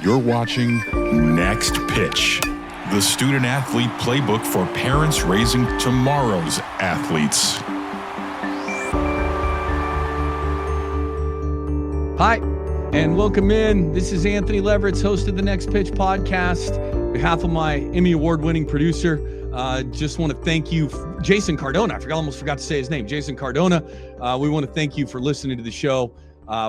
You're watching Next Pitch, the student athlete playbook for parents raising tomorrow's athletes. Hi, and welcome in. This is Anthony Leveretz, host of the Next Pitch podcast. On behalf of my Emmy Award-winning producer, just want to thank you, Jason Cardona. I almost forgot to say his name, Jason Cardona. We want to thank you for listening to the show.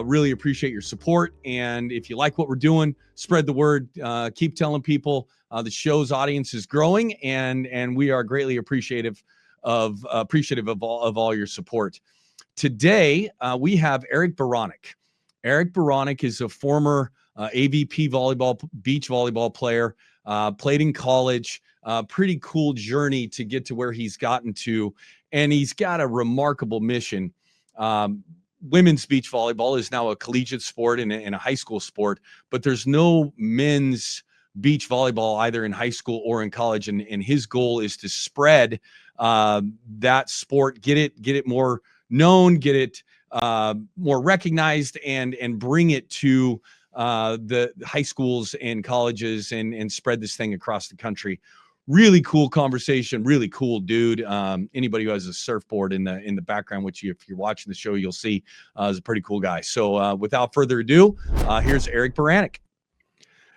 Really appreciate your support. And if you like what we're doing, spread the word. Keep telling people. The show's audience is growing, and we are greatly appreciative of all your support. Today, we have Eric Beranek. Eric Beranek is a former AVP beach volleyball player, played in college, pretty cool journey to get to where he's gotten to. And he's got a remarkable mission. Women's beach volleyball is now a collegiate sport and a high school sport, but there's no men's beach volleyball either in high school or in college. And his goal is to spread that sport, get it more known, get it more recognized, and bring it to the high schools and colleges and spread this thing across the country. Really cool conversation, really cool dude. Anybody who has a surfboard in the background, which if you're watching the show, you'll see is a pretty cool guy. So without further ado, here's Eric Beranek.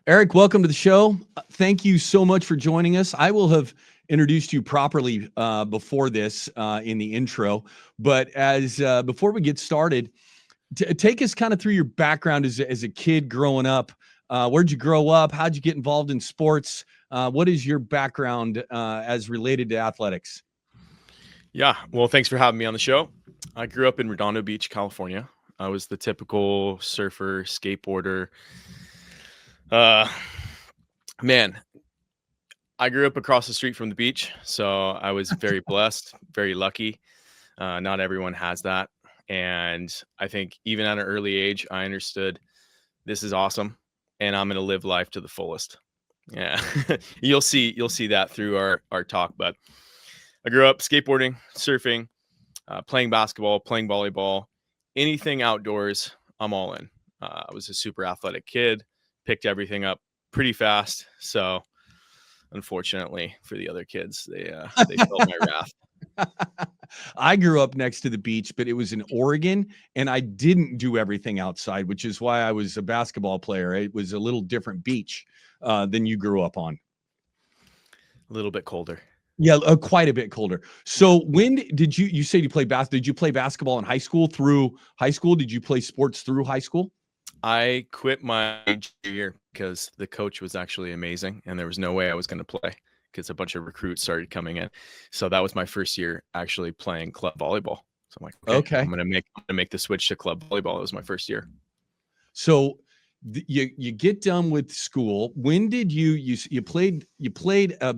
Eric, welcome to the show. Thank you so much for joining us. I will have introduced you properly before this in the intro, but before we get started, take us kind of through your background as a kid growing up. Where'd you grow up? How'd you get involved in sports? What is your background as related to athletics? Yeah, well, thanks for having me on the show. I grew up in Redondo Beach, California. I was the typical surfer, skateboarder. Man, I grew up across the street from the beach, so I was very blessed, very lucky. Not everyone has that. And I think even at an early age, I understood this is awesome and I'm going to live life to the fullest. Yeah, you'll see that through our talk. But I grew up skateboarding, surfing, playing basketball, playing volleyball, anything outdoors. I'm all in. I was a super athletic kid, picked everything up pretty fast. So unfortunately for the other kids, they felt my wrath. I grew up next to the beach, but it was in Oregon, and I didn't do everything outside, which is why I was a basketball player. It was a little different beach than you grew up on. A little bit colder. Yeah, quite a bit colder. So when did you say you played basketball? Did you play basketball in high school through high school? Did you play sports through high school? I quit my junior year because the coach was actually amazing, and there was no way I was going to play because a bunch of recruits started coming in. So that was my first year actually playing club volleyball. So I'm like, okay. I'm going to make the switch to club volleyball. It was my first year. So you get done with school. When did you played a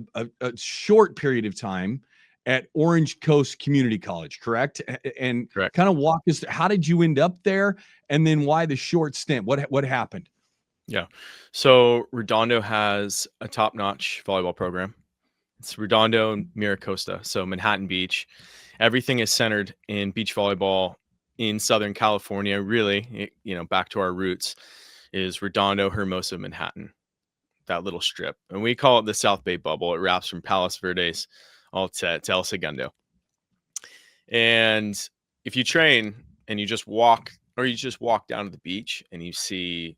short period of time at Orange Coast Community College, correct? And correct. Kind of walk us through, how did you end up there? And then why the short stint? What happened? Yeah. So Redondo has a top-notch volleyball program. It's Redondo and Miracosta, so Manhattan Beach. Everything is centered in beach volleyball in Southern California. Really, back to our roots is Redondo, Hermosa, Manhattan, that little strip. And we call it the South Bay bubble. It wraps from Palos Verdes all to El Segundo. And if you train and you just walk down to the beach and you see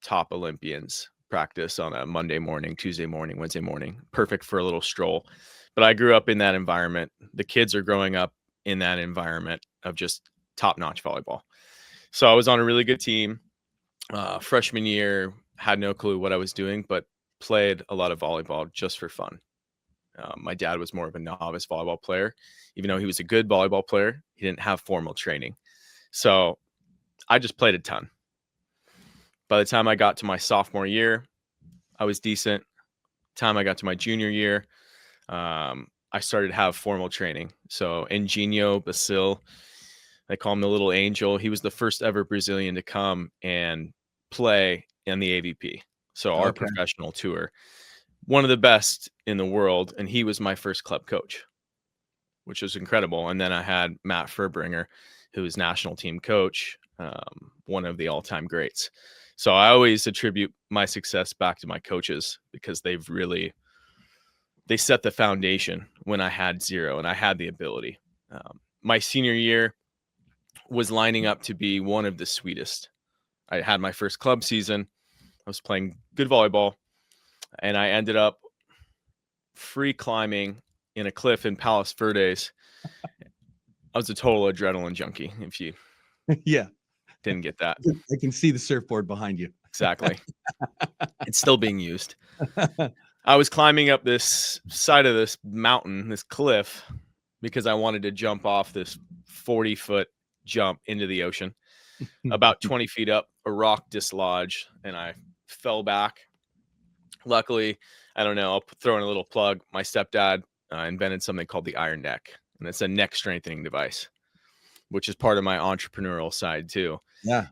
top Olympians practice on a Monday morning, Tuesday morning, Wednesday morning, perfect for a little stroll. But I grew up in that environment. The kids are growing up in that environment of just top-notch volleyball. So I was on a really good team. Freshman year, had no clue what I was doing, but played a lot of volleyball just for fun. My dad was more of a novice volleyball player. Even though he was a good volleyball player, he didn't have formal training. So I just played a ton. By the time I got to my sophomore year, I was decent. Time I got to my junior year, I started to have formal training. So Engenio Basil, they call him the little angel. He was the first ever Brazilian to come and play in the AVP. So our professional tour, one of the best in the world. And he was my first club coach, which was incredible. And then I had Matt Furbringer, who was national team coach, one of the all-time greats. So I always attribute my success back to my coaches because they set the foundation when I had zero and I had the ability. My senior year was lining up to be one of the sweetest. I had my first club season. I was playing good volleyball, and I ended up free climbing in a cliff in Palos Verdes. I was a total adrenaline junkie, if you Yeah. didn't get that. I can see the surfboard behind you. Exactly. It's still being used. I was climbing up this side of this mountain, this cliff, because I wanted to jump off this 40-foot jump into the ocean. About 20 feet up, a rock dislodged, and I fell back. Luckily, I don't know, I'll throw in a little plug. My stepdad invented something called the Iron Neck, and it's a neck strengthening device, which is part of my entrepreneurial side too. Yeah.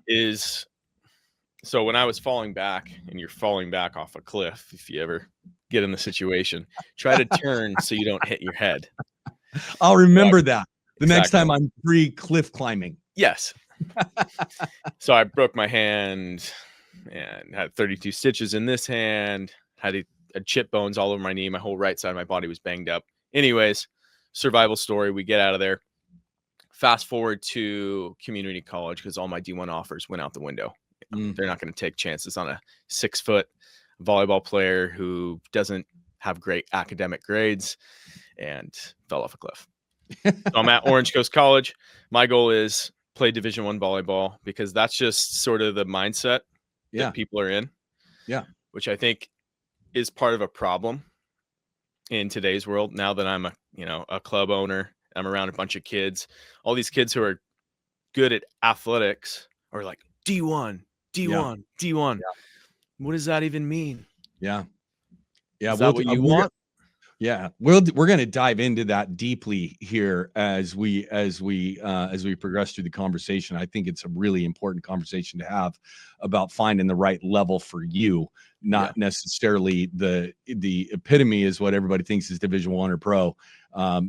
So when I was falling back, and you're falling back off a cliff, if you ever get in the situation, try to turn so you don't hit your head. I'll remember that the next Exactly. time I'm free cliff climbing. Yes. So I broke my hand and had 32 stitches in this hand, had chip bones all over my knee. My whole right side of my body was banged up. Anyways, survival story. We get out of there. Fast forward to community college because all my D1 offers went out the window. They're not going to take chances on a 6-foot volleyball player who doesn't have great academic grades and fell off a cliff. So I'm at Orange Coast College. My goal is play Division I volleyball because that's just sort of the mindset that people are in. Yeah. Which I think is part of a problem in today's world. Now that I'm a club owner, I'm around a bunch of kids. All these kids who are good at athletics are like D1. Yeah. What does that even mean? Yeah. Is that what you want? Yeah, we're going to dive into that deeply here as we progress through the conversation. I think it's a really important conversation to have about finding the right level for you, not necessarily the epitome is what everybody thinks is Division I or pro.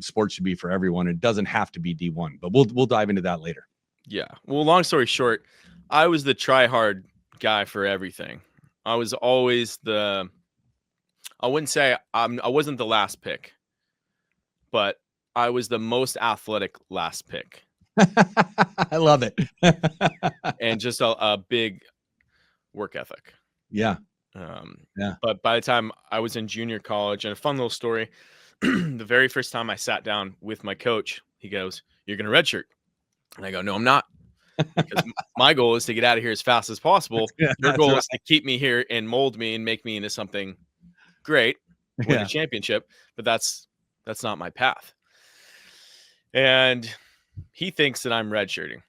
Sports should be for everyone. It doesn't have to be D1, but we'll dive into that later. Yeah. Well, long story short, I was the try hard guy for everything. I was always I wouldn't say I wasn't the last pick, but I was the most athletic last pick. I love it. And just a big work ethic. Yeah. But by the time I was in junior college, and a fun little story, the very first time I sat down with my coach, he goes, "You're going to redshirt." And I go, "No, I'm not." Because my goal is to get out of here as fast as possible. Your goal is to keep me here and mold me and make me into something great, win a championship, but that's not my path. And he thinks that I'm redshirting.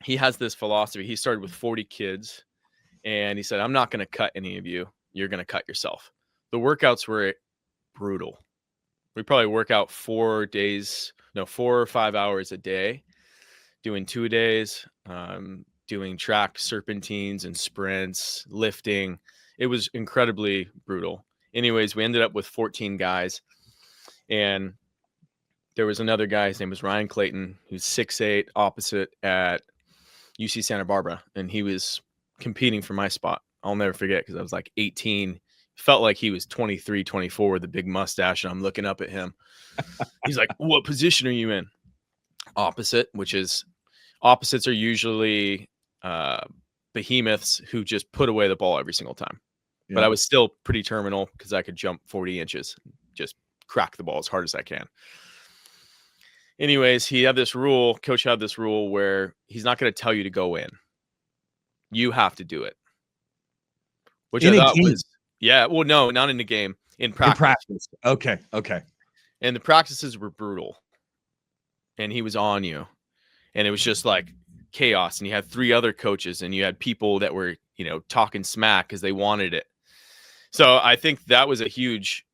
He has this philosophy. He started with 40 kids, and he said, "I'm not going to cut any of you. You're going to cut yourself." The workouts were brutal. We probably work out 4 or 5 hours a day, doing 2 days, doing track serpentines and sprints, lifting. It was incredibly brutal. Anyways, we ended up with 14 guys, and there was another guy. His name was Ryan Clayton, who's 6'8", opposite at UC Santa Barbara, and he was competing for my spot. I'll never forget because I was like 18. Felt like he was 23, 24 with a big mustache, and I'm looking up at him. He's like, "What position are you in?" Opposite, which is opposites are usually behemoths who just put away the ball every single time. But I was still pretty terminal because I could jump 40 inches, just crack the ball as hard as I can. Anyways, coach had this rule where he's not going to tell you to go in. You have to do it. Which I thought was, well, no, not in the game, in practice. Okay. And the practices were brutal. And he was on you. And it was just like chaos. And you had 3 other coaches, and you had people that were, talking smack because they wanted it. So I think that was a huge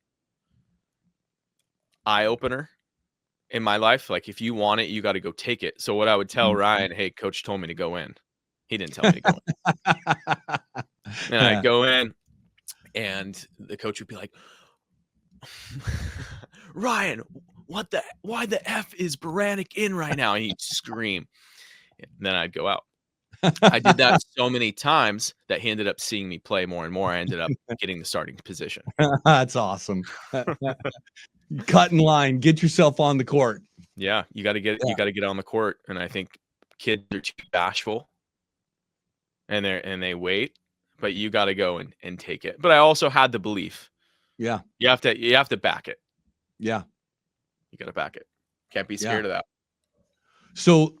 eye opener in my life. Like, if you want it, you got to go take it. So what I would tell Ryan, "Hey, coach told me to go in." He didn't tell me to go in. And I'd go in, and the coach would be like, "Ryan, why the F is Beranek in right now?" And he'd scream. And then I'd go out. I did that so many times that he ended up seeing me play more and more. I ended up getting the starting position. That's awesome. Cut in line, get yourself on the court. Yeah, you got to get on the court, and I think kids are too bashful, and they wait, but you got to go and take it. But I also had the belief. Yeah. You have to back it. Yeah. You got to back it. Can't be scared of that. So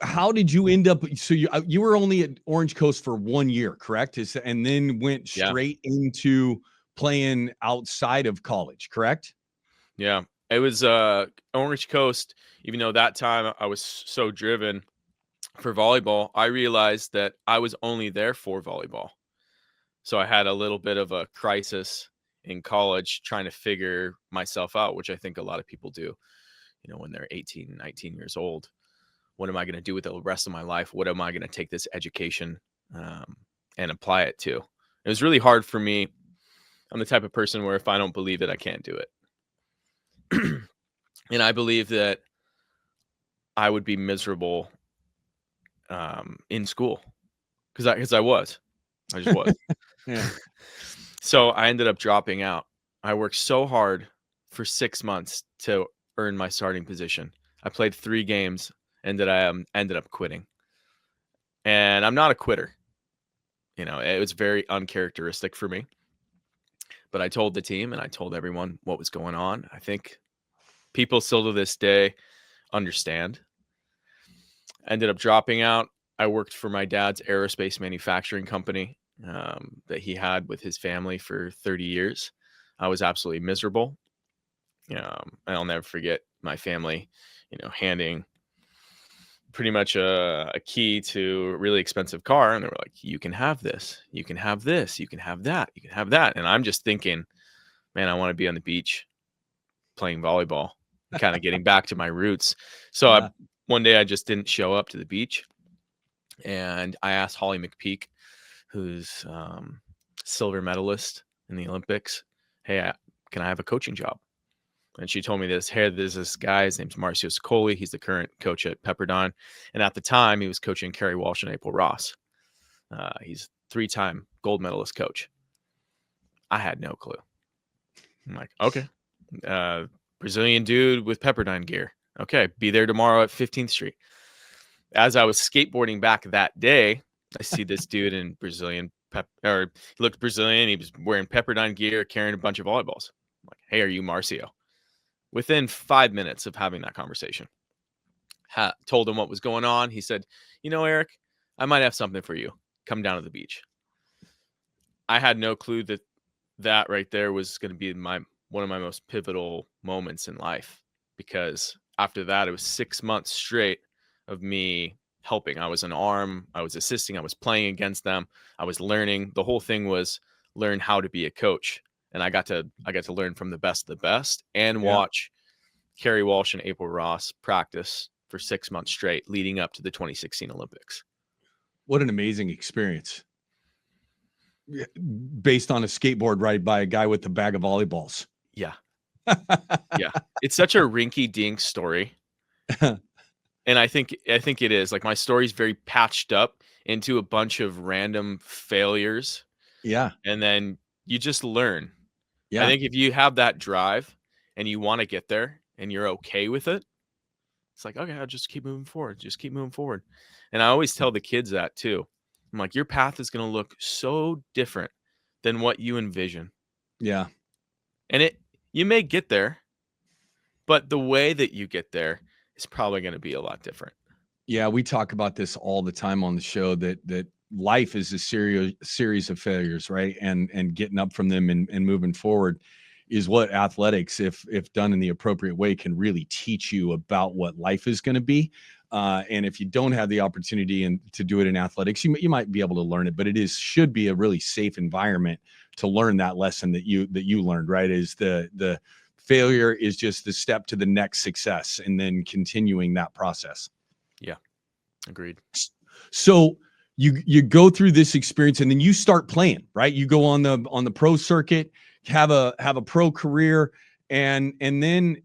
how did you end up? So you were only at Orange Coast for 1 year, correct? And then went straight into playing outside of college, correct? Yeah, it was Orange Coast. Even though that time I was so driven for volleyball, I realized that I was only there for volleyball. So I had a little bit of a crisis in college trying to figure myself out, which I think a lot of people do, when they're 18, 19 years old. What am I going to do with the rest of my life? What am I going to take this education and apply it to? It was really hard for me. I'm the type of person where if I don't believe it, I can't do it. And I believe that I would be miserable in school because I just was. Yeah. So I ended up dropping out. I worked so hard for 6 months to earn my starting position. I played 3 games and ended up quitting. And I'm not a quitter. It was very uncharacteristic for me. But I told the team and I told everyone what was going on. I think people still to this day understand. Ended up dropping out. I worked for my dad's aerospace manufacturing company that he had with his family for 30 years. I was absolutely miserable. I'll never forget my family, handing pretty much a key to a really expensive car. And they were like, you can have this, you can have this, you can have that, you can have that. And I'm just thinking, man, I want to be on the beach playing volleyball, kind of getting back to my roots. So one day I just didn't show up to the beach. And I asked Holly McPeak, who's silver medalist in the Olympics, hey, can I have a coaching job? And she told me this, hey, there's this guy, his name's Marcio Sicoli. He's the current coach at Pepperdine. And at the time, he was coaching Carrie Walsh and April Ross. He's 3-time gold medalist coach. I had no clue. I'm like, okay. Brazilian dude with Pepperdine gear. Okay, be there tomorrow at 15th Street. As I was skateboarding back that day, I see this dude in Brazilian he looked Brazilian. He was wearing Pepperdine gear, carrying a bunch of volleyballs. I'm like, hey, are you Marcio? Within 5 minutes of having that conversation, told him what was going on. He said, Eric, I might have something for you. Come down to the beach. I had no clue that right there was going to be one of my most pivotal moments in life, because after that, it was 6 months straight of me helping. I was an arm, I was assisting, I was playing against them, I was learning. The whole thing was learn how to be a coach. And I got to learn from the best of the best and watch Carrie Walsh and April Ross practice for 6 months straight leading up to the 2016 Olympics. What an amazing experience. Based on a skateboard ride by a guy with a bag of volleyballs. Yeah. Yeah. It's such a rinky dink story. And I think it is. Like, my story's very patched up into a bunch of random failures. Yeah. And then you just learn. Yeah. I think if you have that drive and you want to get there and you're okay with it, it's like, okay, I'll just keep moving forward. Just keep moving forward. And I always tell the kids that too. I'm like, your path is going to look so different than what you envision. Yeah. And you may get there, but the way that you get there is probably going to be a lot different. Yeah, we talk about this all the time on the show, that life is a series of failures, right? And getting up from them and moving forward is what athletics, if done in the appropriate way, can really teach you about what life is going to be. And if you don't have the opportunity to do it in athletics, you might be able to learn it, but should be a really safe environment to learn that lesson that you learned, right? Is the failure is just the step to the next success, and then continuing that process. Yeah, agreed. So you go through this experience, and then you start playing, right? You go on the pro circuit, have a pro career, And then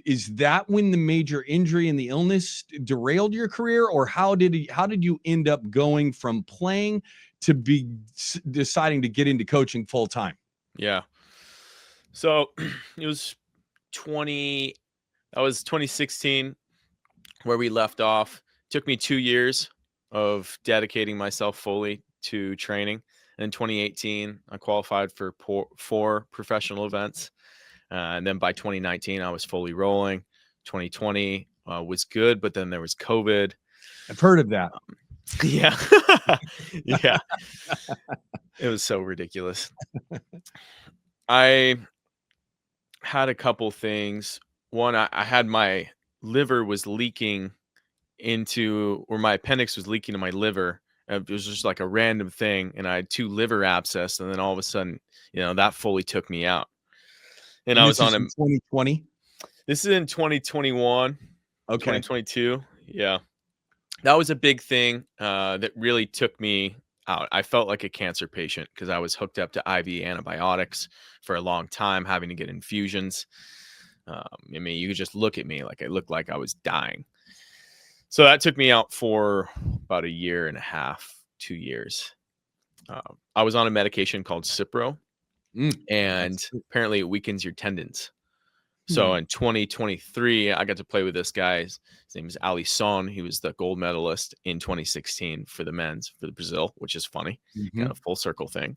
is that when the major injury and the illness derailed your career, or how did you end up going from playing to deciding to get into coaching full time? Yeah. So it was 2016 where we left off. Took me 2 years of dedicating myself fully to training. And in 2018, I qualified for 4 professional events. And then by 2019, I was fully rolling. 2020 was good, but then there was COVID. I've heard of that. Yeah. Yeah. It was so ridiculous. I had a couple things. One, I had my liver was leaking or my appendix was leaking to my liver. It was just like a random thing. And I had 2 liver abscess. And then all of a sudden, that fully took me out. And I was on 2020. This is in 2021, Okay. 2022. Yeah. That was a big thing that really took me out. I felt like a cancer patient because I was hooked up to IV antibiotics for a long time, having to get infusions. I mean, you could just look at me like I looked like I was dying. So that took me out for about 1.5 years, 2 years. I was on a medication called Cipro, and apparently it weakens your tendons. So in 2023, I got to play with this guy. His name is Ali Son. He was the gold medalist in 2016 for the men's for the Brazil, which is funny, kind of full circle thing.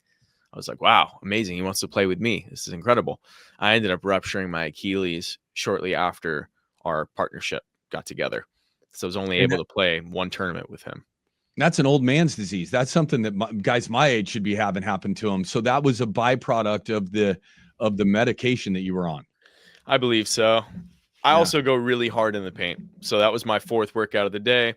I was like, wow, amazing. He wants to play with me. This is incredible. I ended up rupturing my Achilles shortly after our partnership got together. So I was only able to play 1 tournament with him. That's an old man's disease. That's something that guys my age should be having happen to them. So that was a byproduct of the medication that you were on. I believe so. I also go really hard in the paint. So that was my 4th workout of the day.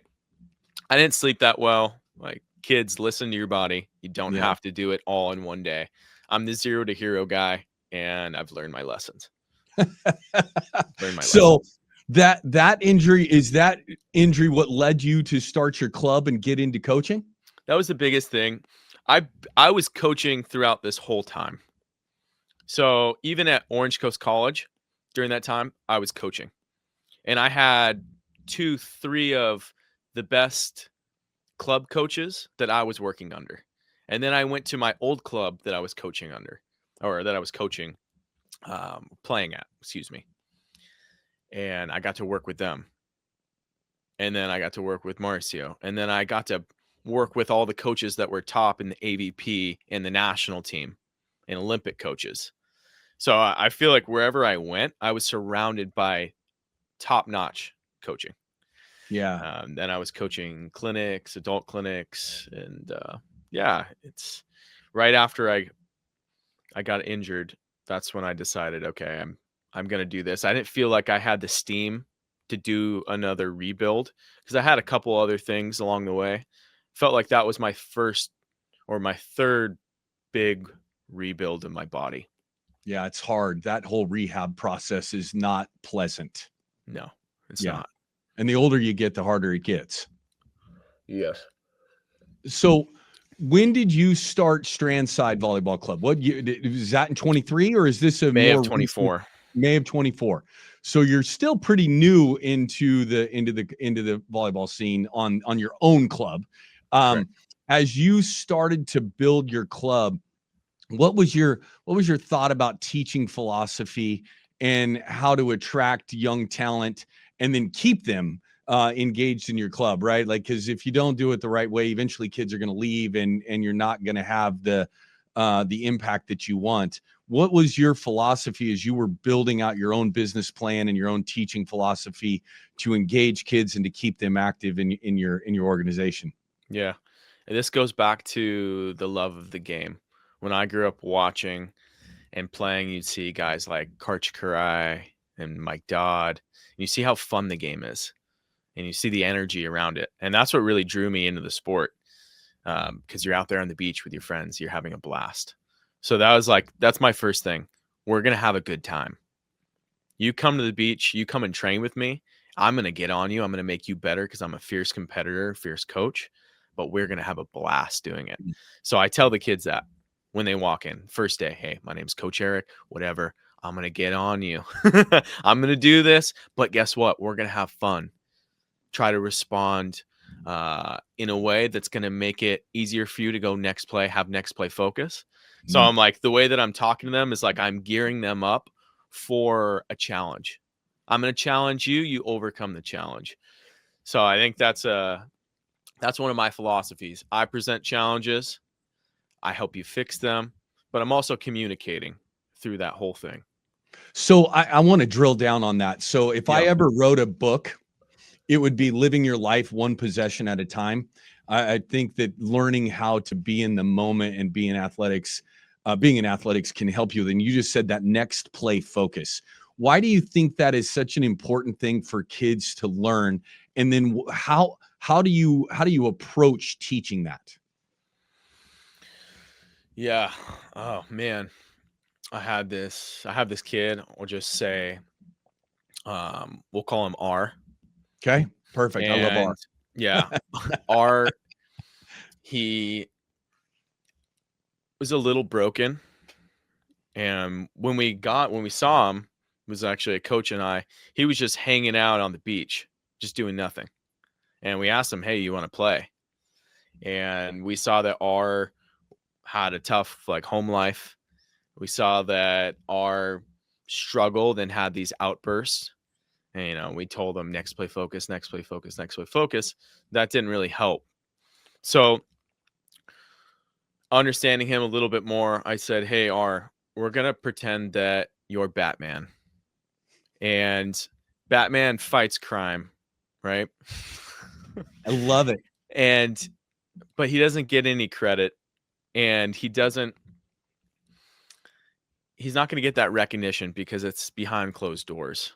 I didn't sleep that well. Like, kids, listen to your body. You don't have to do it all in one day. I'm the 0 to hero guy, and I've learned my lessons. That injury what led you to start your club and get into coaching? That was the biggest thing. I was coaching throughout this whole time. So even at Orange Coast College during that time, I was coaching. And I had 2-3 of the best club coaches that I was working under. And then I went to my old club that I was coaching under, or that I was coaching, playing at, excuse me. And I got to work with them. And then I got to work with Marcio. And then I got to work with all the coaches that were top in the AVP and the national team and Olympic coaches. So I feel like wherever I went, I was surrounded by top-notch coaching. Yeah. Then I was coaching clinics, adult clinics, and it's right after I got injured. That's when I decided, okay, I'm going to do this. I didn't feel like I had the steam to do another rebuild because I had a couple other things along the way. Felt like that was my first or my 3rd big rebuild in my body. Yeah, it's hard. That whole rehab process is not pleasant. No, it's not. And the older you get, the harder it gets. Yes. So when did you start Strandside Volleyball Club? What year was that, in 23, or is this May of 24? May of 24. So you're still pretty new into the volleyball scene on your own club. As you started to build your club, what was your thought about teaching philosophy and how to attract young talent and then keep them engaged in your club, right? Like, because if you don't do it the right way, eventually kids are going to leave and you're not going to have the impact that you want. What was your philosophy as you were building out your own business plan and your own teaching philosophy to engage kids and to keep them active in your organization? Yeah. And this goes back to the love of the game. When I grew up watching and playing, you'd see guys like Karch Karai and Mike Dodd. And you see how fun the game is. And you see the energy around it. And that's what really drew me into the sport. Because you're out there on the beach with your friends. You're having a blast. So that's my first thing. We're going to have a good time. You come to the beach. You come and train with me. I'm going to get on you. I'm going to make you better because I'm a fierce competitor, fierce coach. But we're going to have a blast doing it. So I tell the kids that when they walk in, first day, hey, my name's Coach Eric, whatever. I'm going to get on you. I'm going to do this, but guess what? We're going to have fun. Try to respond in a way that's going to make it easier for you to go next play, have next play focus. So I'm like, the way that I'm talking to them is like I'm gearing them up for a challenge. I'm going to challenge you, you overcome the challenge. So I think that's one of my philosophies. I present challenges, I help you fix them, but I'm also communicating through that whole thing. So I want to drill down on that. So if I ever wrote a book, it would be Living Your Life One Possession at a Time. I think that learning how to be in the moment and be in athletics, being in athletics can help you. Then you just said that next play focus. Why do you think that is such an important thing for kids to learn? And then how do you approach teaching that? Yeah. Oh man. I have this kid, I'll just say, we'll call him R. Okay, perfect. I love R. Yeah. R, he was a little broken. And when we saw him, it was actually a coach and I, he was just hanging out on the beach, just doing nothing. And we asked him, hey, you want to play? And we saw that R had a tough home life. We saw that R struggled and had these outbursts. And, we told him next play focus, next play focus, next play focus. That didn't really help. So understanding him a little bit more, I said, hey, R, we're going to pretend that you're Batman. And Batman fights crime, right? I love it. But he doesn't get any credit. And he's not going to get that recognition because it's behind closed doors.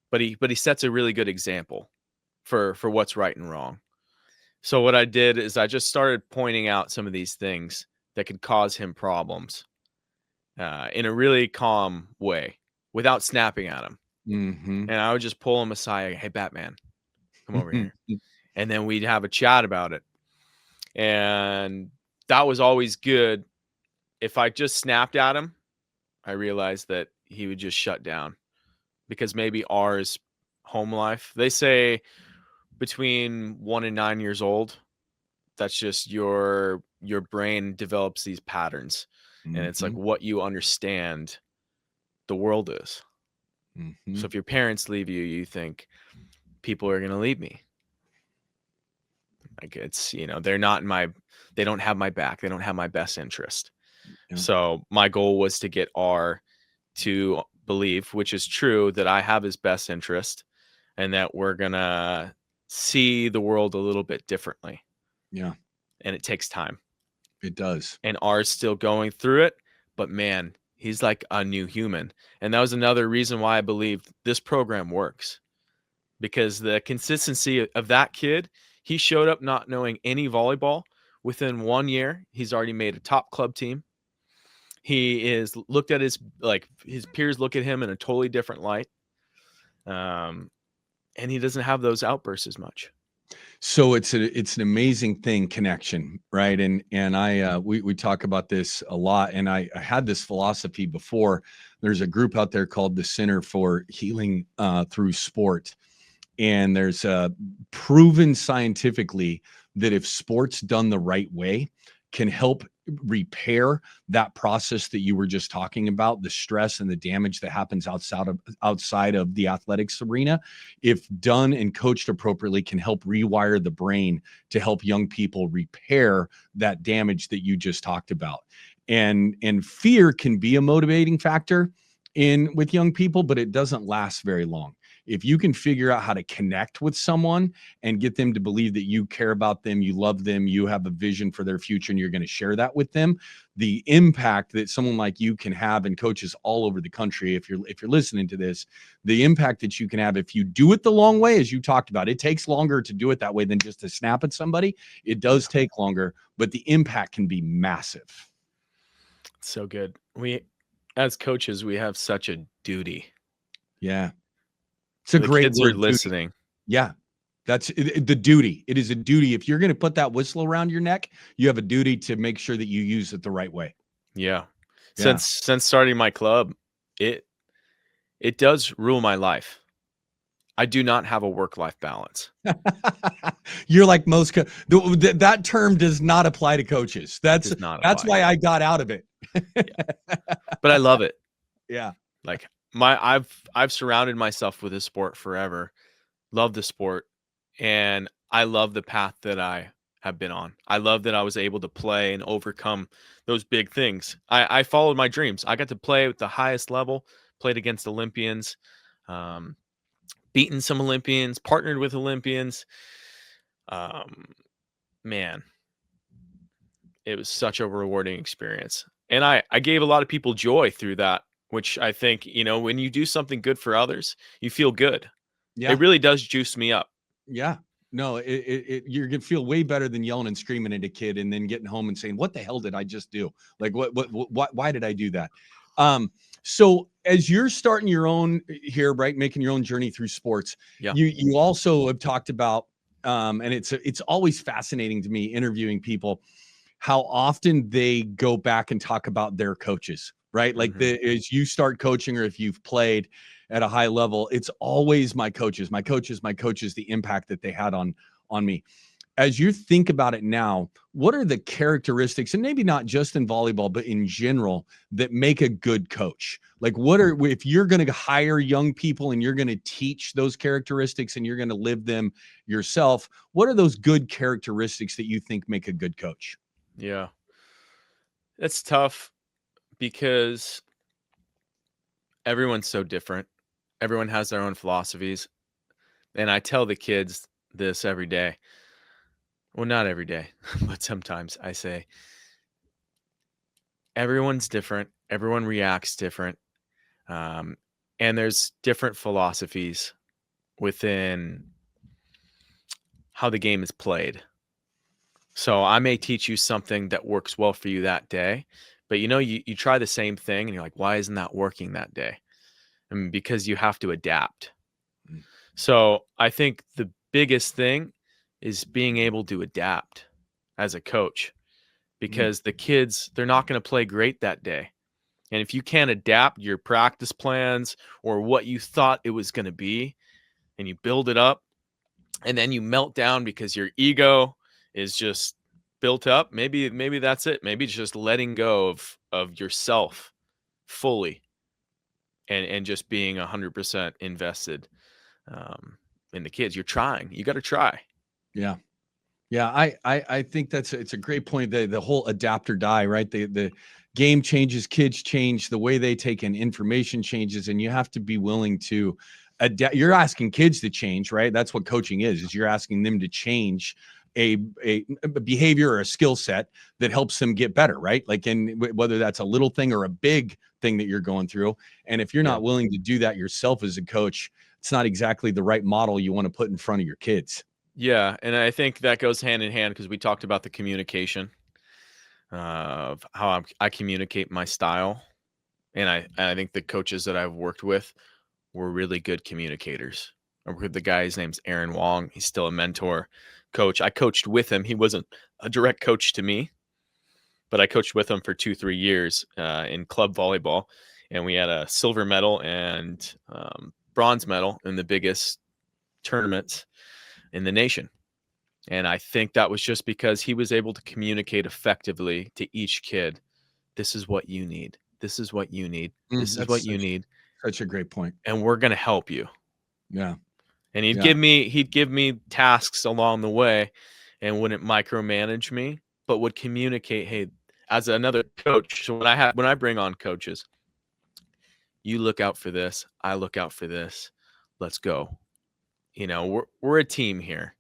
But he sets a really good example for what's right and wrong. So what I did is I just started pointing out some of these things that could cause him problems in a really calm way without snapping at him. Mm-hmm. And I would just pull him aside. Hey, Batman, come over here. And then we'd have a chat about it. And that was always good. If I just snapped at him, I realized that he would just shut down. Because maybe R's home life, they say between 1 and 9 years old, that's just your brain develops these patterns. And it's like what you understand the world is. So if your parents leave you, you think people are going to leave me. Like it's, they don't have my back. They don't have my best interest. Yeah. So my goal was to get R to believe, which is true, that I have his best interest and that we're going to see the world a little bit differently. Yeah. And it takes time. It does. And R's still going through it, but man, he's like a new human. And that was another reason why I believe this program works, because the consistency of that kid, he showed up not knowing any volleyball. Within 1 year, he's already made a top club team. He is looked at his peers look at him in a totally different light. And he doesn't have those outbursts as much. So it's an amazing thing, connection, right? And we talk about this a lot. And I had this philosophy before. There's a group out there called the Center for Healing Through Sport. And there's proven scientifically that if sport's done the right way, can help repair that process that you were just talking about, the stress and the damage that happens outside of the athletics arena. If done and coached appropriately, can help rewire the brain to help young people repair that damage that you just talked about. And fear can be a motivating factor with young people, but it doesn't last very long. If you can figure out how to connect with someone and get them to believe that you care about them, you love them, you have a vision for their future, and you're going to share that with them, the impact that someone like you can have, and coaches all over the country, if you're listening to this, the impact that you can have if you do it the long way, as you talked about, it takes longer to do it that way than just to snap at somebody. It does take longer, but the impact can be massive. So good. We, as coaches, we have such a duty. Yeah. It's a great kids word, are listening. Duty. Yeah, that's the duty. It is a duty. If you're going to put that whistle around your neck, you have a duty to make sure that you use it the right way. Yeah. Since starting my club, it does rule my life. I do not have a work-life balance. You're like most that term does not apply to coaches. That's Does not apply. why I got out of it. But I love it. Yeah. Like I've surrounded myself with this sport forever. Love the sport, and I love the path that I have been on. I love that I was able to play and overcome those big things. I followed my dreams. I got to play at the highest level, played against Olympians, beaten some Olympians, partnered with Olympians. Man, it was such a rewarding experience. And I gave a lot of people joy through that, which I think, when you do something good for others, you feel good. Yeah. It really does juice me up. Yeah. No, you're gonna feel way better than yelling and screaming at a kid and then getting home and saying, "What the hell did I just do? Like, why did I do that?" So as you're starting your own here, right, making your own journey through sports, Yeah. you also have talked about, and it's always fascinating to me interviewing people, how often they go back and talk about their coaches, right? Like as you start coaching or if you've played at a high level, it's always my coaches, the impact that they had on me. As you think about it now, what are the characteristics, and maybe not just in volleyball, but in general, that make a good coach? Like if you're going to hire young people and you're going to teach those characteristics and you're going to live them yourself, what are those good characteristics that you think make a good coach? Yeah. It's tough because everyone's so different. Everyone has their own philosophies. And I tell the kids this every day. Well, not every day, but sometimes I say, everyone's different. Everyone reacts different. And there's different philosophies within how the game is played. So I may teach you something that works well for you that day, but you try the same thing and you're like, why isn't that working that day? I mean, because you have to adapt. So I think the biggest thing is being able to adapt as a coach, because the kids, they're not going to play great that day. And if you can't adapt your practice plans or what you thought it was going to be, and you build it up and then you melt down because your ego is just built up, maybe that's it. Maybe it's just letting go of yourself fully and just being 100% invested in the kids. You got to try. Yeah. Yeah. I think it's a great point. The whole adapt or die, right? The game changes, kids change, the way they take in information changes, and you have to be willing to adapt. You're asking kids to change, right? That's what coaching is you're asking them to change a behavior or a skill set that helps them get better, right? Like, whether that's a little thing or a big thing that you're going through. And if you're not willing to do that yourself as a coach, it's not exactly the right model you want to put in front of your kids. Yeah. And I think that goes hand in hand because we talked about the communication of how I communicate my style. And I think the coaches that I've worked with were really good communicators. I worked with the guy, his name's Aaron Wong. He's still a mentor coach. I coached with him. He wasn't a direct coach to me, but I coached with him for 2-3 years in club volleyball. And we had a silver medal and bronze medal in the biggest tournaments in the nation. And I think that was just because he was able to communicate effectively to each kid. This is what you need. This is what you need. This is what you need. Such a great point. And we're going to help you. Yeah. And he'd give me tasks along the way and wouldn't micromanage me, but would communicate, hey, as another coach. So when I bring on coaches, you look out for this, I look out for this. Let's go. We're a team here.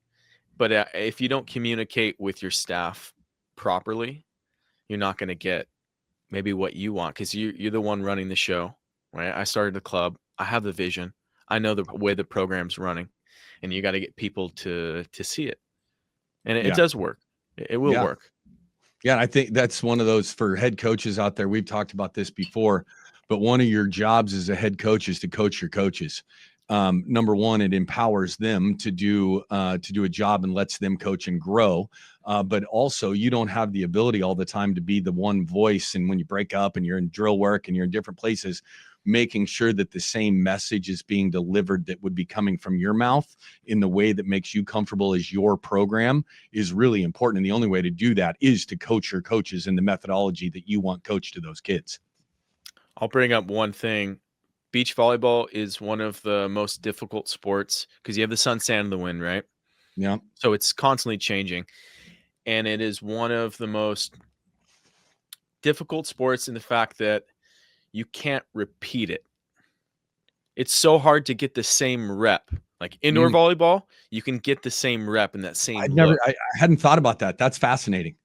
But if you don't communicate with your staff properly, you're not going to get maybe what you want, because you're the one running the show, right? I started the club. I have the vision. I know the way the program's running, and you got to get people to see it. And it does work. It will work. Yeah, I think that's one of those for head coaches out there. We've talked about this before, but one of your jobs as a head coach is to coach your coaches. Number one, it empowers them to do a job and lets them coach and grow. But also, you don't have the ability all the time to be the one voice. And when you break up and you're in drill work and you're in different places, making sure that the same message is being delivered that would be coming from your mouth in the way that makes you comfortable as your program is really important. And the only way to do that is to coach your coaches in the methodology that you want coached to those kids. I'll bring up one thing. Beach volleyball is one of the most difficult sports because you have the sun, sand, and the wind, right? Yeah. So it's constantly changing. And it is one of the most difficult sports in the fact that you can't repeat it. It's so hard to get the same rep. Like indoor volleyball, you can get the same rep and that same look. I hadn't thought about that. That's fascinating.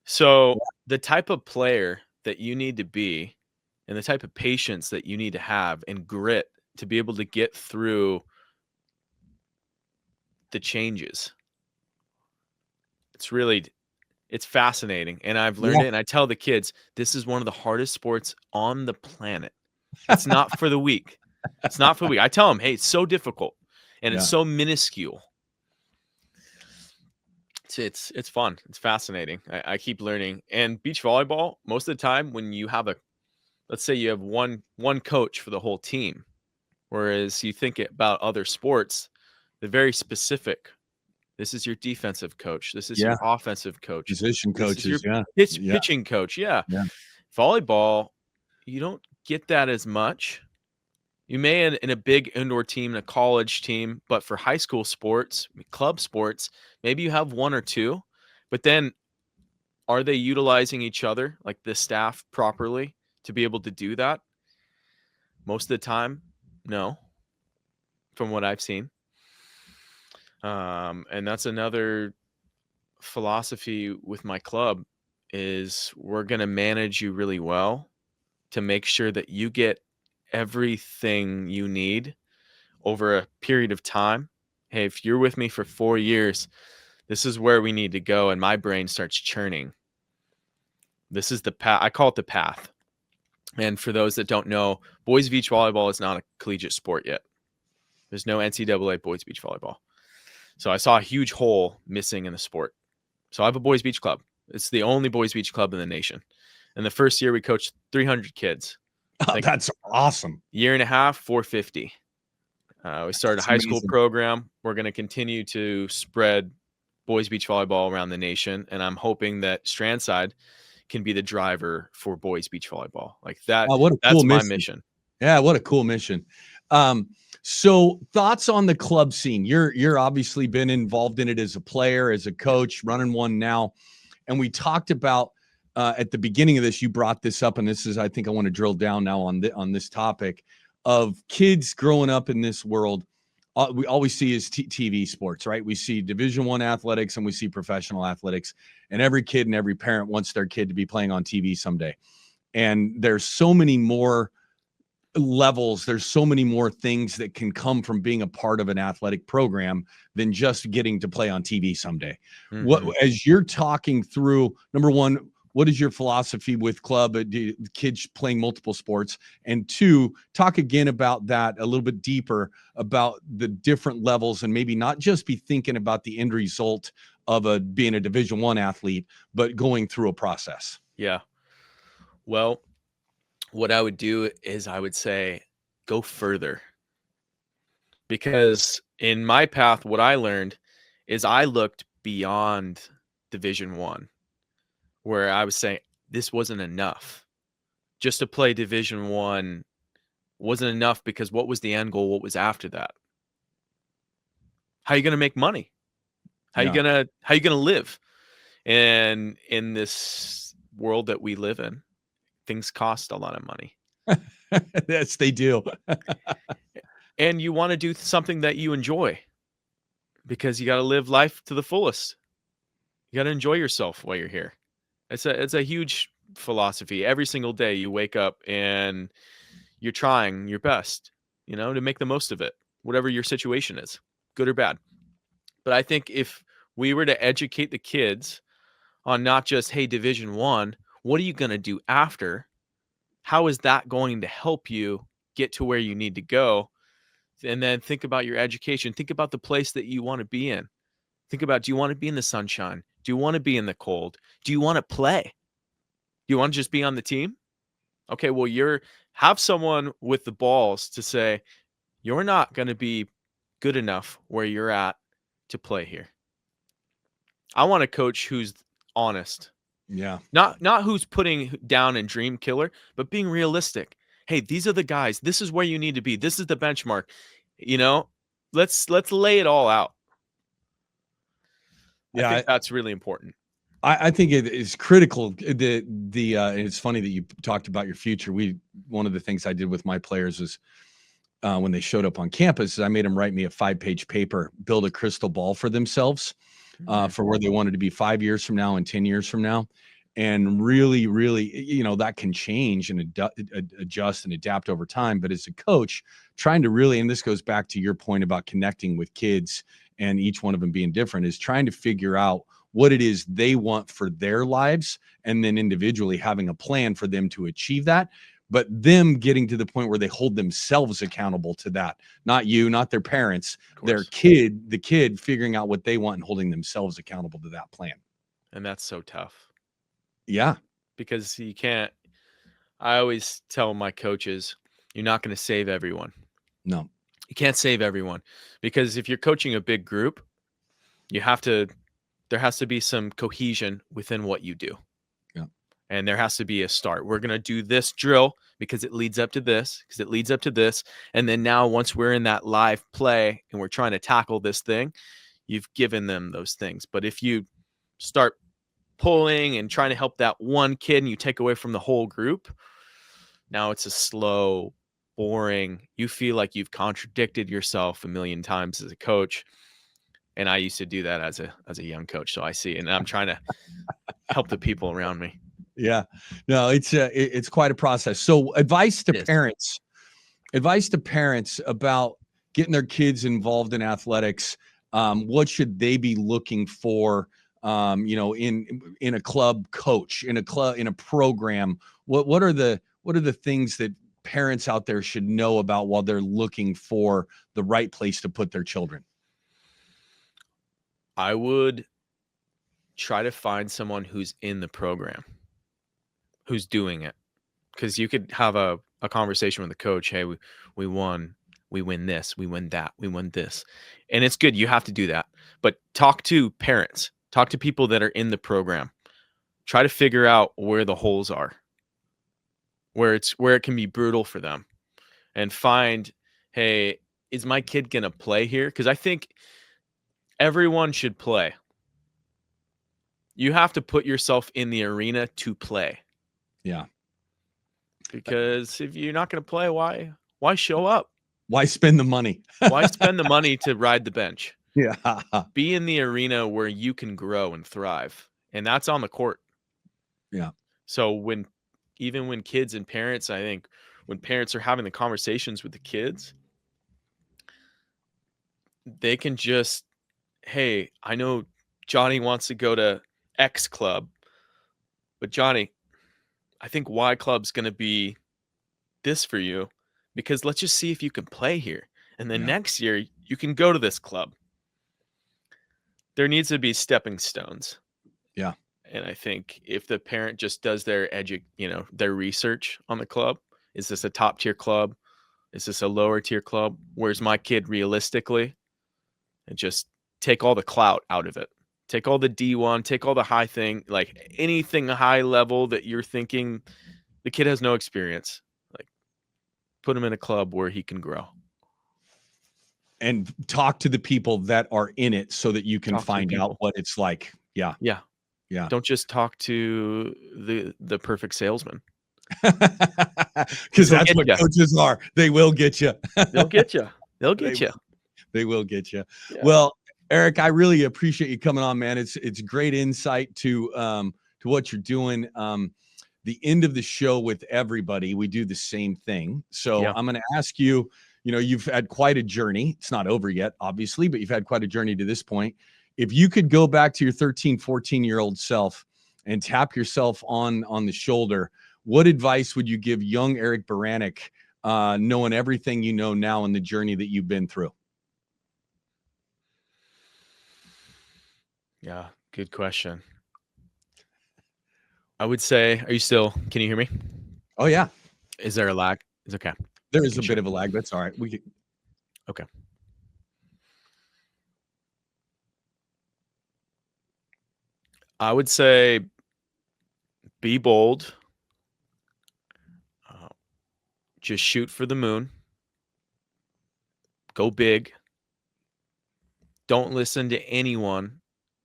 So the type of player that you need to be and the type of patience that you need to have and grit to be able to get through the changes. It's fascinating. And I've learned it. And I tell the kids, this is one of the hardest sports on the planet. It's not for the weak. It's not for the weak. I tell them, hey, it's so difficult and it's so minuscule. It's fun. It's fascinating. I keep learning. And beach volleyball, most of the time when you have let's say you have one coach for the whole team, whereas you think about other sports, they're very specific. This is your defensive coach. This is your offensive coach. Position coaches, pitching coach. Yeah. Volleyball, you don't get that as much. You may in a big indoor team, in a college team, but for high school sports, club sports, maybe you have one or two, but then are they utilizing each other, like the staff, properly to be able to do that? Most of the time, no, from what I've seen. And that's another philosophy with my club is we're going to manage you really well to make sure that you get everything you need over a period of time. Hey, if you're with me for 4 years, this is where we need to go. And my brain starts churning. This is the path. I call it the path. And for those that don't know, boys beach volleyball is not a collegiate sport yet. There's no NCAA boys beach volleyball. So I saw a huge hole missing in the sport. So I have a boys beach club. It's the only boys beach club in the nation. And the first year we coached 300 kids. Oh, that's awesome. Year and a half, 450. We started a high school program. We're going to continue to spread boys beach volleyball around the nation. And I'm hoping that Strandside can be the driver for boys beach volleyball. Like that. That's my mission. Yeah. What a cool mission. So thoughts on the club scene? You're obviously been involved in it as a player, as a coach, running one now. And we talked about at the beginning of this, you brought this up, and this is, I think I want to drill down now on this topic of kids growing up in this world. We always see is TV sports, right? We see Division I athletics and we see professional athletics, and every kid and every parent wants their kid to be playing on TV someday. And there's so many more levels, there's so many more things that can come from being a part of an athletic program than just getting to play on TV someday. What, as you're talking through, number one, what is your philosophy with club kids playing multiple sports? And two, talk again about that a little bit deeper about the different levels, and maybe not just be thinking about the end result of being a Division I athlete, but going through a process. Yeah. Well, what I would do is I would say, go further. Because in my path, what I learned is I looked beyond Division I, where I was saying this wasn't enough. Just to play Division I wasn't enough, because what was the end goal? What was after that? How are you going to make money? How are you going to live? And in this world that we live in, things cost a lot of money. Yes, they do. And you want to do something that you enjoy, because you got to live life to the fullest. You got to enjoy yourself while you're here. It's a huge philosophy. Every single day you wake up and you're trying your best, to make the most of it, whatever your situation is, good or bad. But I think if we were to educate the kids on not just, hey, Division I, what are you going to do after? How is that going to help you get to where you need to go? And then think about your education. Think about the place that you want to be in. Think about, do you want to be in the sunshine? Do you want to be in the cold? Do you want to play? Do you want to just be on the team? Okay, well, have someone with the balls to say, you're not going to be good enough where you're at to play here. I want a coach who's honest. Yeah. Not who's putting down and dream killer, but being realistic. Hey, these are the guys. This is where you need to be. This is the benchmark. You know, let's lay it all out. Yeah, I think that's really important. I think it is critical. It's funny that you talked about your future. One of the things I did with my players was when they showed up on campus, is I made them write me a 5-page paper, build a crystal ball for themselves for where they wanted to be 5 years from now and 10 years from now. And really, that can change and adjust and adapt over time. But as a coach, trying to really, and this goes back to your point about connecting with kids and each one of them being different, is trying to figure out what it is they want for their lives, and then individually having a plan for them to achieve that, but them getting to the point where they hold themselves accountable to that. Not you, not their parents, the kid figuring out what they want and holding themselves accountable to that plan. And that's so tough. Yeah. Because you can't, I always tell my coaches, you're not going to save everyone. No. You can't save everyone, because if you're coaching a big group, there has to be some cohesion within what you do. Yeah. And there has to be a start. We're going to do this drill because it leads up to this, because it leads up to this. And then now once we're in that live play and we're trying to tackle this thing, you've given them those things. But if you start pulling and trying to help that one kid and you take away from the whole group, now it's a slow, boring, you feel like you've contradicted yourself a million times as a coach. And I used to do that as a young coach. So I see, and I'm trying to help the people around me. Yeah, no, it's quite a process. So advice to parents about getting their kids involved in athletics. What should they be looking for? In a club coach, in a program, what are the things that parents out there should know about while they're looking for the right place to put their children? I would try to find someone who's in the program, who's doing it. Because you could have a conversation with the coach. Hey, we won. We win this. We win that. We win this. And it's good. You have to do that. But talk to parents. Talk to people that are in the program. Try to figure out where the holes are, where it can be brutal for them. And find, hey, is my kid going to play here? Because I think everyone should play. You have to put yourself in the arena to play. Yeah. Because if you're not going to play, why show up? Why spend the money? Why spend the money to ride the bench? Yeah. Be in the arena where you can grow and thrive. And that's on the court. Yeah. So even when kids and parents, I think when parents are having the conversations with the kids, they can just, hey, I know Johnny wants to go to X club, but Johnny, I think Y club's going to be this for you, because let's just see if you can play here. And then next year you can go to this club. There needs to be stepping stones. Yeah. And I think if the parent just does their their research on the club, is this a top tier club? Is this a lower tier club? Where's my kid realistically? And just take all the clout out of it. Take all the D1, take all the high thing, like anything high level that you're thinking the kid has no experience. Like, put him in a club where he can grow. And talk to the people that are in it so that you can find out what it's like. Yeah. Yeah. Yeah. Don't just talk to the perfect salesman. Because that's what coaches are. They will get you. They'll get you. They'll get you. They will get you. Yeah. Well, Eric, I really appreciate you coming on, man. It's great insight to what you're doing. The end of the show with everybody, we do the same thing. So I'm going to ask you, you've had quite a journey. It's not over yet, obviously, but you've had quite a journey to this point. If you could go back to your 13, 14-year-old self and tap yourself on the shoulder, what advice would you give young Eric Beranek, knowing everything you know now in the journey that you've been through? Yeah, good question. I would say, can you hear me? Oh, yeah. Is there a lag? It's okay. There is a bit of a lag. That's all right. Okay. I would say be bold. Just shoot for the moon. Go big. Don't listen to anyone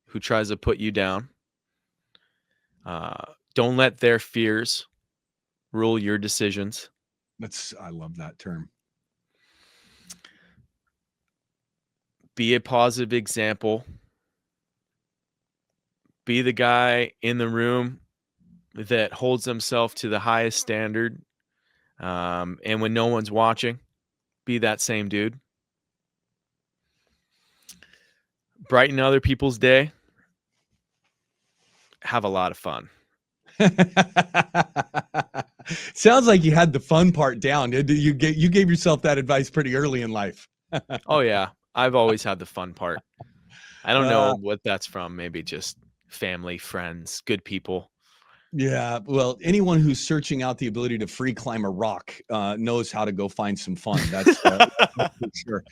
who tries to put you down. Don't let their fears rule your decisions. I love that term. Be a positive example. Be the guy in the room that holds himself to the highest standard. And when no one's watching, be that same dude. Brighten other people's day. Have a lot of fun. Sounds like you had the fun part down. You gave yourself that advice pretty early in life. Oh yeah, I've always had the fun part. I don't know what that's from. Maybe just family, friends, good people. Yeah, well, anyone who's searching out the ability to free climb a rock knows how to go find some fun. That's for sure.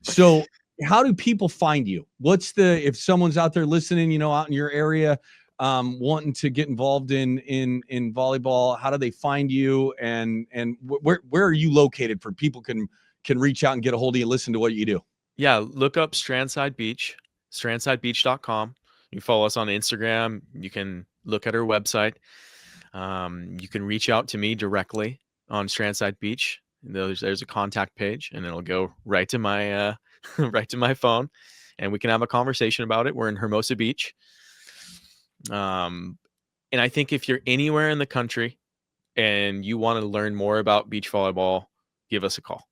So how do people find you? If someone's out there listening, out in your area, wanting to get involved in volleyball, how do they find you? And where are you located for people can reach out and get a hold of you, listen to what you do? Yeah, look up Strandside Beach, strandsidebeach.com. You follow us on Instagram. You can look at our website. You can reach out to me directly on Strandside Beach. There's a contact page, and it'll go right to my right to my phone, and we can have a conversation about it. We're in Hermosa Beach. And I think if you're anywhere in the country and you want to learn more about beach volleyball, give us a call,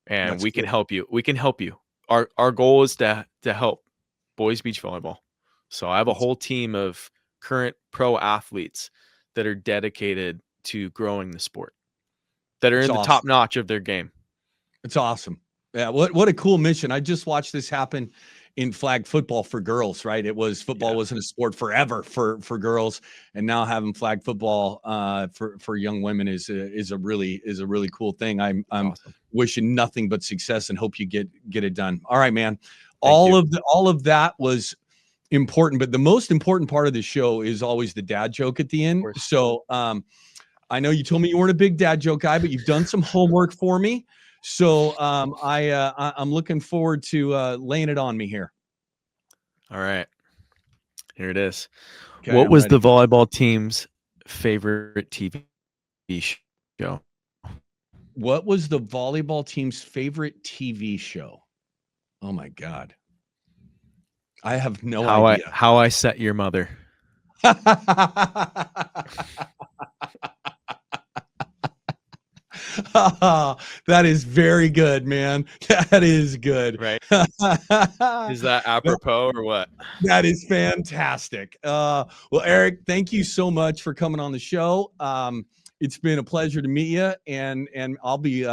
and we can help you. We can help you. Our goal is to help boys beach volleyball. So I have a whole team of current pro athletes that are dedicated to growing the sport, that are in the top notch of their game. It's awesome. Yeah, what a cool mission. I just watched this happen in flag football for girls, right? Football wasn't a sport forever for girls, and now having flag football for young women is a really cool thing. I'm awesome. Wishing nothing but success and hope you get it done. All right, man. All of that was important, but the most important part of the show is always the dad joke at the end. So I know you told me you weren't a big dad joke guy, but you've done some homework for me. So I'm looking forward to laying it on me here. All right. Here it is. Okay, what was the volleyball team's favorite TV show? What was the volleyball team's favorite TV show? Oh my God. I have no idea. How I Set Your Mother. That is very good, man. That is good. Right. Is that apropos or what? That is fantastic. Well, Eric, thank you so much for coming on the show. It's been a pleasure to meet you, and I'll be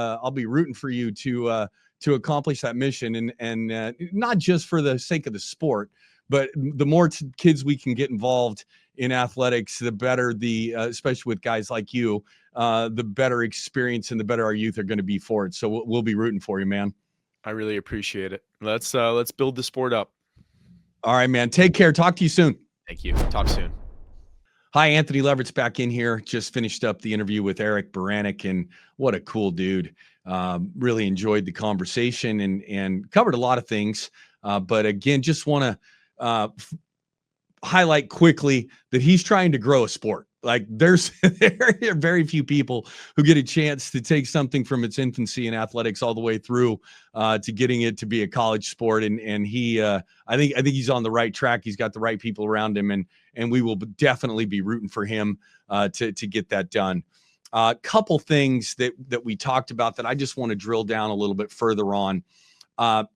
rooting for you to accomplish that mission, and not just for the sake of the sport, but the more kids we can get involved in athletics, the better especially with guys like you, the better experience and the better our youth are going to be for it. So we'll be rooting for you, man. I really appreciate it. Let's build the sport up. All right, man. Take care. Talk to you soon. Thank you. Talk soon. Hi, Anthony Leverett's back in here. Just finished up the interview with Eric Beranek, and what a cool dude. Really enjoyed the conversation and covered a lot of things. But again, just want to highlight quickly that he's trying to grow a sport. Like there are very few people who get a chance to take something from its infancy in athletics all the way through to getting it to be a college sport. And he, I think he's on the right track. He's got the right people around him, and we will definitely be rooting for him to get that done. A couple things that we talked about that I just want to drill down a little bit further on.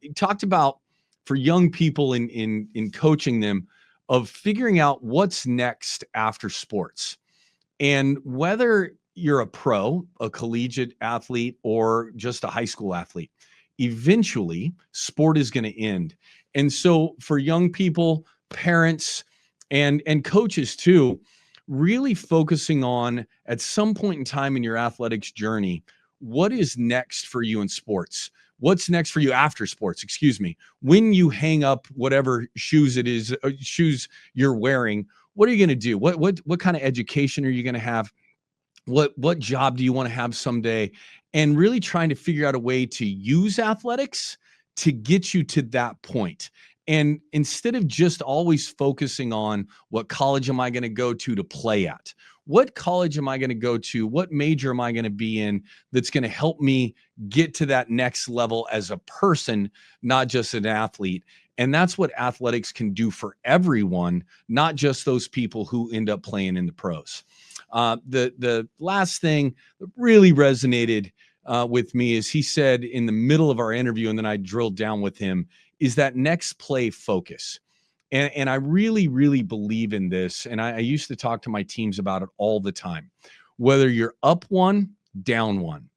He talked about for young people in coaching them, of figuring out what's next after sports. And whether you're a pro, a collegiate athlete, or just a high school athlete, eventually sport is going to end. And so for young people, parents, and coaches too, really focusing on, at some point in time in your athletics journey, what is next for you in sports? What's next for you after sports? Excuse me. When you hang up whatever shoes it is, shoes you're wearing, what are you going to do? What kind of education are you going to have? What job do you want to have someday? And really trying to figure out a way to use athletics to get you to that point. And instead of just always focusing on what college am I going to go to play at, what college am I going to go to, what major am I going to be in that's going to help me get to that next level as a person, not just an athlete. And that's what athletics can do for everyone, not just those people who end up playing in the pros. The last thing that really resonated with me is he said in the middle of our interview, and then I drilled down with him, is that next play focus. And I really, really believe in this. And I used to talk to my teams about it all the time. Whether you're up 1, down 1,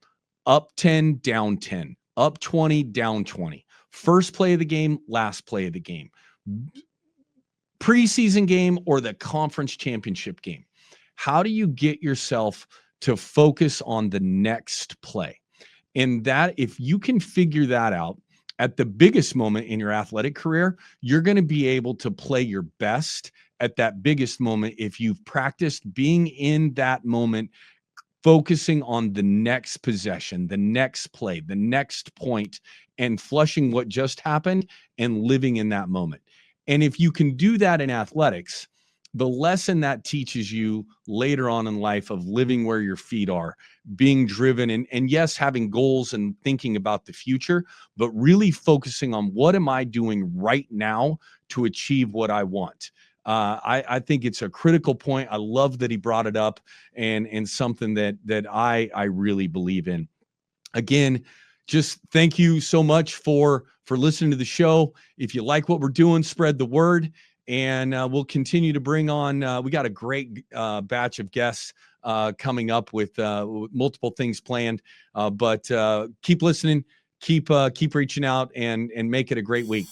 up 10, down 10, up 20, down 20, first play of the game, last play of the game, preseason game or the conference championship game. How do you get yourself to focus on the next play? And that, if you can figure that out at the biggest moment in your athletic career, you're going to be able to play your best at that biggest moment if you've practiced being in that moment, focusing on the next possession, the next play, the next point, and flushing what just happened and living in that moment. And if you can do that in athletics, the lesson that teaches you later on in life of living where your feet are, being driven, and yes, having goals and thinking about the future, but really focusing on what am I doing right now to achieve what I want. I think it's a critical point. I love that he brought it up, and something that I really believe in. Again, just thank you so much for listening to the show. If you like what we're doing, spread the word. And we'll continue to bring on, we got a great batch of guests coming up with multiple things planned. But keep listening, keep reaching out, and make it a great week.